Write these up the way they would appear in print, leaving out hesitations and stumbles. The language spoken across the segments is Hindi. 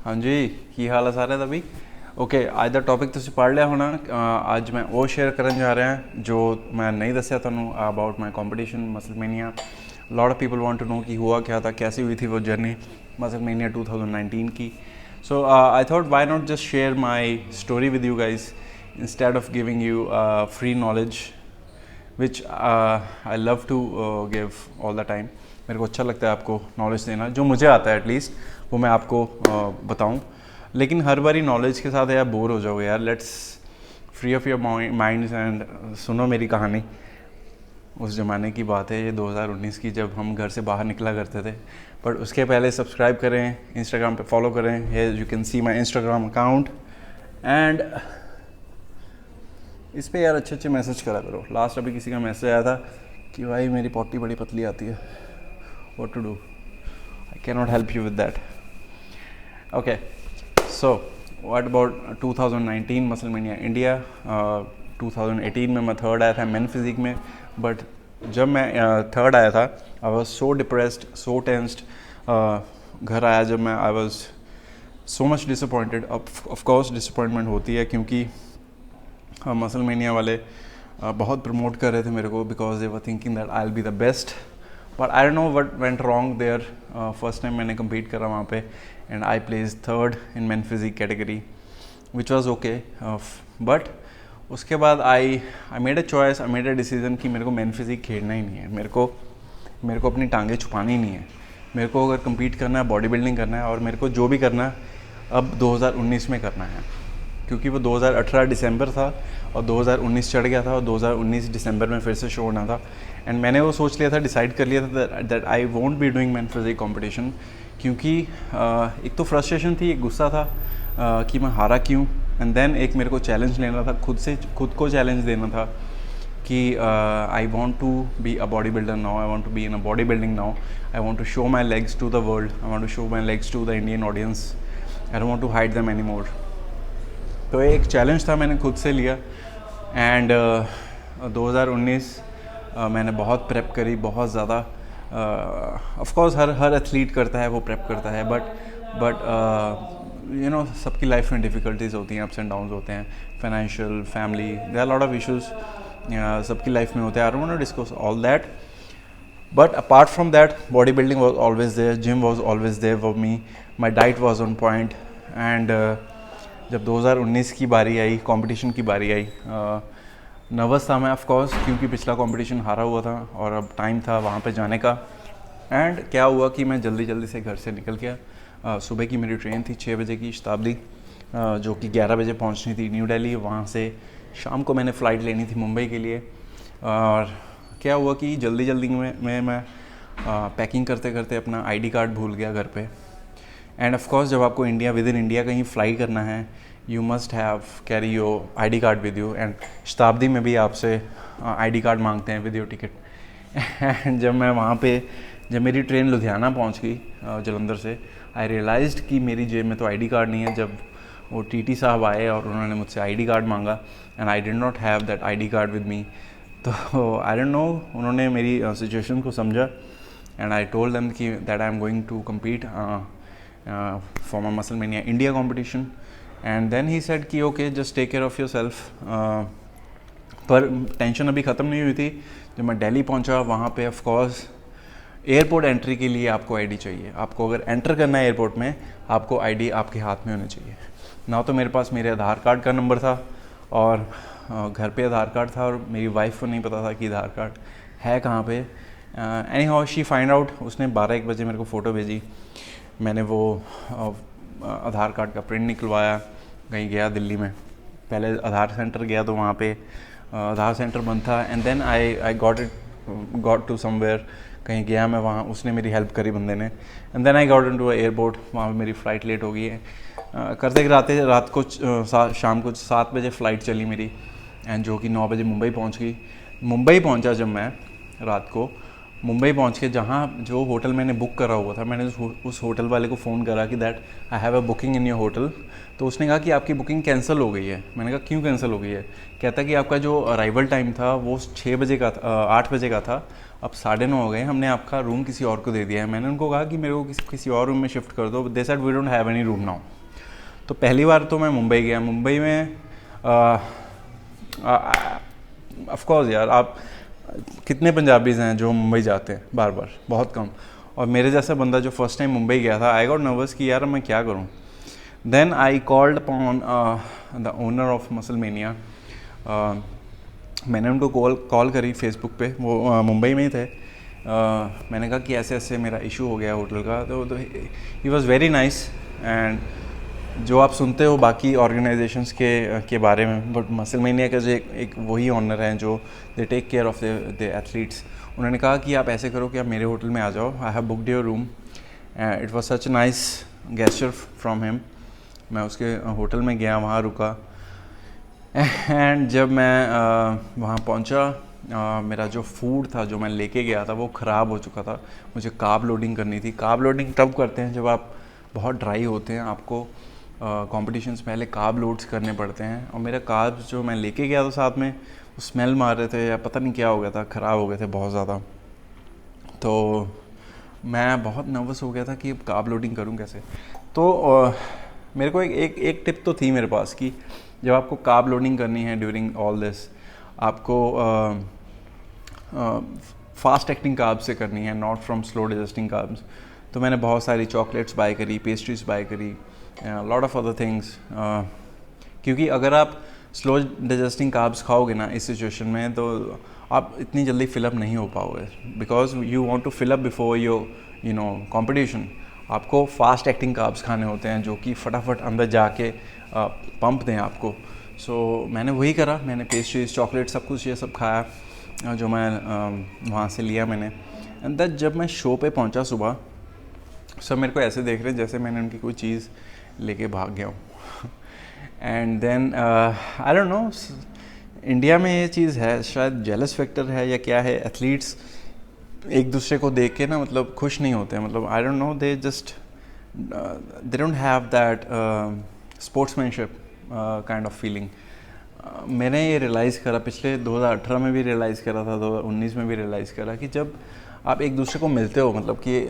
हाँ जी, की हाल है सारे तभी ओके। ਅੱਜ ਦਾ ਟੌਪਿਕ ਤੁਸੀਂ ਪੜ੍ਹ ਲਿਆ ਹੋਣਾ। ਅੱਜ ਮੈਂ ਉਹ ਸ਼ੇਅਰ ਕਰਨ ਜਾ ਰਿਹਾ ਜੋ ਮੈਂ नहीं ਦੱਸਿਆ ਤੁਹਾਨੂੰ about my competition Musclemania. Lot of people want to know कि हुआ क्या था, कैसी हुई थी वो जर्नी मसलमेनिया 2019 की। So I thought why not just share my story with you guys instead of giving you free knowledge which I love to give all the time. मेरे को अच्छा लगता है आपको नॉलेज देना, जो मुझे आता है एटलीस्ट वो मैं आपको बताऊँ। लेकिन हर बारी नॉलेज के साथ यार बोर हो जाओगे यार। Let's free of your minds and सुनो मेरी कहानी। उस ज़माने की बात है ये 2019 की, जब हम घर से बाहर निकला करते थे। बट उसके पहले सब्सक्राइब करें, इंस्टाग्राम पे फॉलो करें। ये you can see my Instagram account and इस पर यार अच्छे अच्छे मैसेज करा करो। लास्ट अभी किसी का मैसेज आया था कि भाई मेरी पॉटी बड़ी पतली आती है, what to do, I can not help you with that. Okay, so what about 2019 Musclemania India. 2018 में मैं थर्ड आया था मेन फिजिक में। बट जब मैं थर्ड आया था I was so depressed, so tensed. घर आया जब मैं, I was so much disappointed. Of course disappointment होती है क्योंकि मसलमेनिया वाले बहुत प्रमोट कर रहे थे मेरे को, because they were thinking that I will be the best. But I don't know what went wrong there. First time मैंने कम्पीट करा वहाँ पे and I placed third in men physique category which was okay. But उसके बाद I made a choice, I made a decision कि मेरे को मेन फिजिक खेलना ही नहीं है। मेरे को अपनी टांगें छुपानी नहीं है। मेरे को अगर कम्पीट करना है, बॉडी बिल्डिंग करना है, और मेरे को जो भी करना है अब 2019 में करना है, क्योंकि वो 2018 दिसंबर था और 2019 चढ़ गया था और 2019 दिसंबर में फिर से शो होना था। एंड मैंने वो सोच लिया था, डिसाइड कर लिया था that I won't be doing men physique competition. क्योंकि एक तो फ्रस्ट्रेशन थी, एक गुस्सा था कि मैं हारा क्यों। एंड देन एक मेरे को चैलेंज लेना था, खुद को चैलेंज देना था कि I want to be a body builder now, I want to be in a body building now, I want to show my legs to the world, I want to show my legs to the Indian audience, I don't want to hide them any more. तो एक चैलेंज था, मैंने खुद से लिया। एंड 2019 मैंने बहुत प्रेप करी, बहुत ज़्यादा। ऑफकोर्स हर एथलीट करता है, वो प्रेप करता है। बट यू नो सबकी लाइफ में डिफ़िकल्टीज़ होती हैं, अप्स एंड डाउन्स होते हैं, financial, family, there are lot of issues सबकी लाइफ में होते हैं। I don't want to discuss all that. But apart from that, body building was always there, gym was always there for me, my diet was on point. And जब 2019 की बारी आई, कंपटीशन की बारी आई, नर्वस था मैं ऑफकोर्स, क्योंकि पिछला कंपटीशन हारा हुआ था और अब टाइम था वहाँ पे जाने का। एंड क्या हुआ कि मैं जल्दी से घर से निकल गया। सुबह की मेरी ट्रेन थी 6 बजे की शताब्दी, जो कि 11 बजे पहुँचनी थी न्यू दिल्ली। वहाँ से शाम को मैंने फ़्लाइट लेनी थी मुंबई के लिए। और क्या हुआ कि जल्दी में मैं पैकिंग करते करते अपना आईडी कार्ड भूल गया घर पे। एंड ऑफ कोर्स जब आपको विद इन इंडिया कहीं फ़्लाई करना है, you must have carry your ID card with you. And शताब्दी में भी आपसे आईडी कार्ड मांगते हैं विद योर टिकट। एंड जब मेरी ट्रेन लुधियाना पहुंच गई जलंधर से, आई रियलाइज्ड कि मेरी जेब में तो आईडी कार्ड नहीं है। जब वो टीटी साहब आए और उन्होंने मुझसे आईडी कार्ड मांगा and I did not have that ID card with me. तो आई डोंट नो, उन्होंने मेरी सिचुएशन को समझा एंड आई टोल्ड देम कि that I am going to compete for my Musclemania India competition. And then he said कि okay, just take care of yourself. पर टेंशन अभी ख़त्म नहीं हुई थी। जब मैं दिल्ली पहुंचा, वहाँ पे ऑफ कोर्स एयरपोर्ट एंट्री के लिए आपको आईडी चाहिए। आपको अगर एंटर करना है एयरपोर्ट में, आपको आईडी आपके हाथ में होनी चाहिए ना। तो मेरे पास मेरे आधार कार्ड का नंबर था और घर पे आधार कार्ड था, और मेरी वाइफ को नहीं पता था कि आधार कार्ड है कहाँ पे। Any how she find out. उसने 12-1 बजे मेरे को फ़ोटो भेजी। मैंने वो आधार कार्ड का प्रिंट निकलवाया, कहीं गया दिल्ली में, पहले आधार सेंटर गया तो वहाँ पे आधार सेंटर बंद था। And then I got to somewhere, कहीं गया मैं वहाँ, उसने मेरी हेल्प करी बंदे ने। And then I got into airport. वहाँ पे मेरी फ़्लाइट लेट हो गई है। करते कराते रात को शाम को 7 बजे फ़्लाइट चली मेरी, एंड जो कि 9 बजे मुंबई पहुँच गई। मुंबई पहुँचा जब मैं रात को, मुंबई पहुंच के जहाँ जो होटल मैंने बुक करा हुआ था, मैंने उस होटल वाले को फ़ोन करा कि that I have a booking in your hotel. तो उसने कहा कि आपकी बुकिंग कैंसिल हो गई है। मैंने कहा क्यों कैंसिल हो गई है? कहता कि आपका जो अराइवल टाइम था वो 6 बजे का था, 8 बजे का था, अब 9:30 हो गए, हमने आपका रूम किसी और को दे दिया है। मैंने उनको कहा कि मेरे को किसी और रूम में शिफ्ट कर दो। They said we don't have any room now. तो पहली बार तो मैं मुंबई गया। मुंबई में ऑफ कोर्स यार, आप कितने पंजाबीज़ हैं जो मुंबई जाते हैं बार बार? बहुत कम। और मेरे जैसा बंदा जो फर्स्ट टाइम मुंबई गया था, आई गॉट नर्वस कि यार मैं क्या करूं। Then I called upon the owner of Musclemania. मैंने उनको कॉल करी फेसबुक पे, वो मुंबई में ही थे। मैंने कहा कि ऐसे ऐसे मेरा इशू हो गया होटल का। तो he was very nice. And जो आप सुनते हो बाकी ऑर्गेनाइजेशंस के बारे में, बट मसलमेनिया का जो एक वही ऑनर हैं जो they take care of the athletes, उन्होंने कहा कि आप ऐसे करो कि आप मेरे होटल में आ जाओ, I have booked your room. It was such nice gesture from him. मैं उसके होटल में गया, वहाँ रुका। एंड जब मैं वहाँ पहुँचा, मेरा जो फूड था जो मैं लेके गया था वो ख़राब हो चुका था। मुझे कार्ब लोडिंग करनी थी। कार्ब लोडिंग तब करते हैं जब आप बहुत ड्राई होते हैं, आपको कॉम्पिटिशन्स पहले कार्ब लोड्स करने पड़ते हैं। और मेरा कार्ब्स जो मैं लेके गया था साथ में, वो स्मेल मार रहे थे या पता नहीं क्या हो गया था, ख़राब हो गए थे बहुत ज़्यादा। तो मैं बहुत नर्वस हो गया था कि अब कार्ब लोडिंग करूं कैसे। तो मेरे को एक टिप तो थी मेरे पास कि जब आपको कार्ब लोडिंग करनी है ड्यूरिंग ऑल दिस, आपको फास्ट एक्टिंग कार्ब्स से करनी है, not from slow digesting carbs. तो मैंने बहुत सारी चॉकलेट्स बाय करी, पेस्ट्रीज बाय करी, लॉट ऑफ अदर थिंग्स। क्योंकि अगर आप स्लो डाइजेस्टिंग कार्ब्स खाओगे ना इस सिचुएशन में, तो आप इतनी जल्दी फिलअप नहीं हो पाओगे, because you want to fill up before you know competition. आपको फास्ट एक्टिंग कार्ब्स खाने होते हैं जो कि फटाफट अंदर जाके पंप दें आपको। सो मैंने वही करा, मैंने पेस्ट्रीज, चॉकलेट, सब कुछ ये सब खाया जो मैं वहाँ से लिया मैंने। एंड दैट जब मैं शो पे पहुँचा सुबह, सब मेरे को ऐसे देख रहे हैं जैसे मैंने उनकी कोई चीज़ लेके भाग गया हूँ। And then I don't know, India में ये चीज़ है, शायद जेलस फैक्टर है या क्या है, एथलीट्स एक दूसरे को देख के ना मतलब खुश नहीं होते हैं। मतलब आई don't no, they just they don't have that sportsmanship kind of feeling. मैंने ये रियलाइज़ करा, पिछले 2018 में भी रियलाइज़ करा था, 2019 में भी रियलाइज़ करा कि जब आप एक दूसरे को मिलते हो, मतलब कि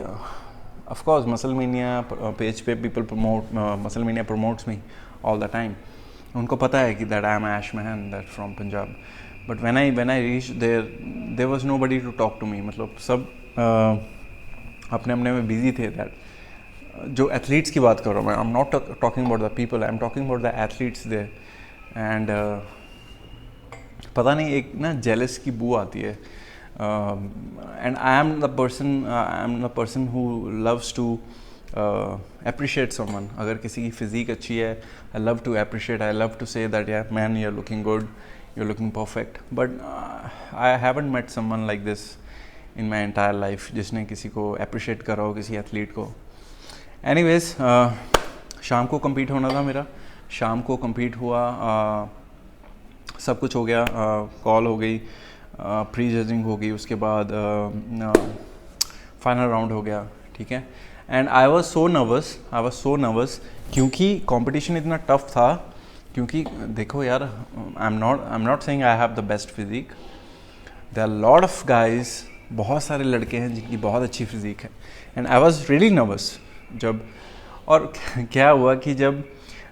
ऑफ कोर्स मसलमेनिया पेज पे people promote, Musclemania promotes me all the time. उनको पता है कि that I am ash man, that from Punjab. But when I reach there was nobody to talk to me. मतलब सब अपने अपने में बिजी थे। दैट जो एथलीट्स की बात कर रहा हूँ मैं, I am not talking about the people, I am talking about the athletes there. And पता नहीं एक ना जेलस की बू आती है। And I am the person who loves to appreciate someone. अगर किसी की फिजिक अच्छी है, I love to appreciate, I love to say that yeah man, you're looking good, you're looking perfect. But I haven't met someone like this in my entire life जिसने किसी को appreciate करा हो, किसी एथलीट को। Anyways, शाम को compete होना था मेरा, शाम को compete हुआ, सब कुछ हो गया, कॉल हो गई, प्री जजिंग होगी, उसके बाद फाइनल राउंड हो गया, ठीक है। And I was so nervous क्योंकि कंपटीशन इतना टफ था। क्योंकि देखो यार, आई am not saying I have the best physique, there are lot of guys, बहुत सारे लड़के हैं जिनकी बहुत अच्छी फिजिक है। And I was really nervous जब, और क्या हुआ कि जब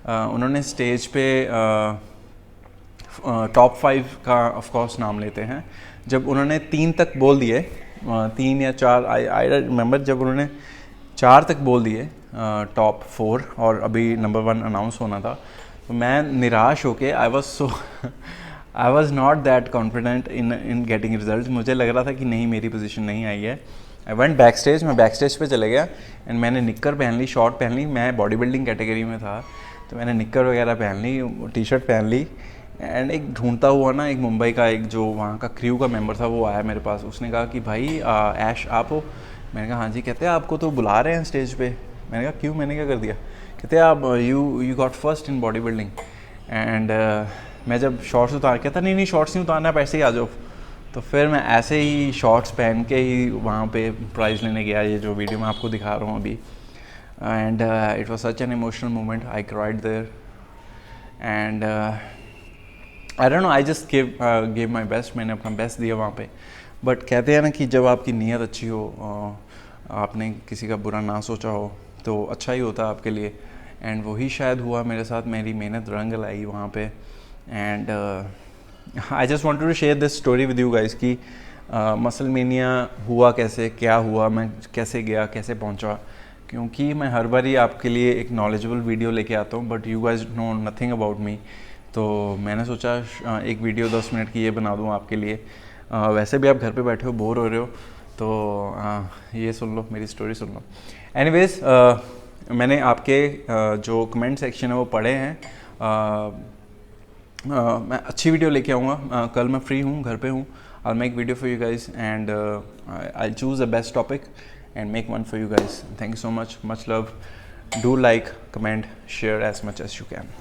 उन्होंने स्टेज पे टॉप 5 का ऑफ कोर्स नाम लेते हैं, जब उन्होंने 3 तक बोल दिए, 3 या 4, आई रिमेंबर, जब उन्होंने 4 तक बोल दिए टॉप 4 और अभी नंबर 1 अनाउंस होना था, तो मैं निराश होके I was not that confident in getting result. मुझे लग रहा था कि नहीं, मेरी पोजीशन नहीं आई है। आई वेंट बैक स्टेज, मैं बैक स्टेज पे चले गया एंड मैंने निक्कर पहन ली, शॉर्ट पहन ली। मैं बॉडी बिल्डिंग कैटेगरी में था तो मैंने निक्कर वगैरह पहन ली, टी शर्ट पहन ली। एंड एक ढूंढता हुआ ना, एक मुंबई का एक जो वहाँ का क्रू का मेंबर था, वो आया मेरे पास। उसने कहा कि भाई ऐश आप हो? मैंने कहा हाँ जी। कहते हैं आपको तो बुला रहे हैं स्टेज पे। मैंने कहा क्यों, मैंने क्या कर दिया? कहते हैं आप you got first in body building. And मैं जब शॉर्ट्स उतार, कहता नहीं शॉर्ट्स नहीं उतारना, पैसे ही आ जाओ। तो फिर मैं ऐसे ही शॉर्ट्स पहन के ही वहाँ पे प्राइज़ लेने गया, ये जो वीडियो मैं आपको दिखा रहा हूँ अभी। And it was such an emotional moment, I cried there and I don't know, I just give my best. मैंने अपना बेस्ट दिया वहाँ पे। बट कहते हैं ना कि जब आपकी नीयत अच्छी हो, आपने किसी का बुरा ना सोचा हो, तो अच्छा ही होता है आपके लिए। एंड वही शायद हुआ मेरे साथ, मेरी मेहनत रंग लाई वहाँ पे। And I just wanted to share this story with you guys कि मसलमेनिया हुआ कैसे, क्या हुआ, मैं कैसे गया, कैसे पहुँचा, क्योंकि मैं हर बार ही आपके लिए एक नॉलेजेबल वीडियो लेके आता हूँ but you guys know nothing about me. तो मैंने सोचा एक वीडियो 10 मिनट की ये बना दूँ आपके लिए। वैसे भी आप घर पे बैठे हो, बोर हो रहे हो, तो ये सुन लो, मेरी स्टोरी सुन लो। एनीवेज मैंने आपके जो कमेंट सेक्शन है वो पढ़े हैं। मैं अच्छी वीडियो लेके आऊँगा। कल मैं फ्री हूँ, घर पे हूँ। I'll make video for you guys and I'll choose the best topic and make one for you guys. Thank you so much. Much love. Do like, comment, share as much as you can.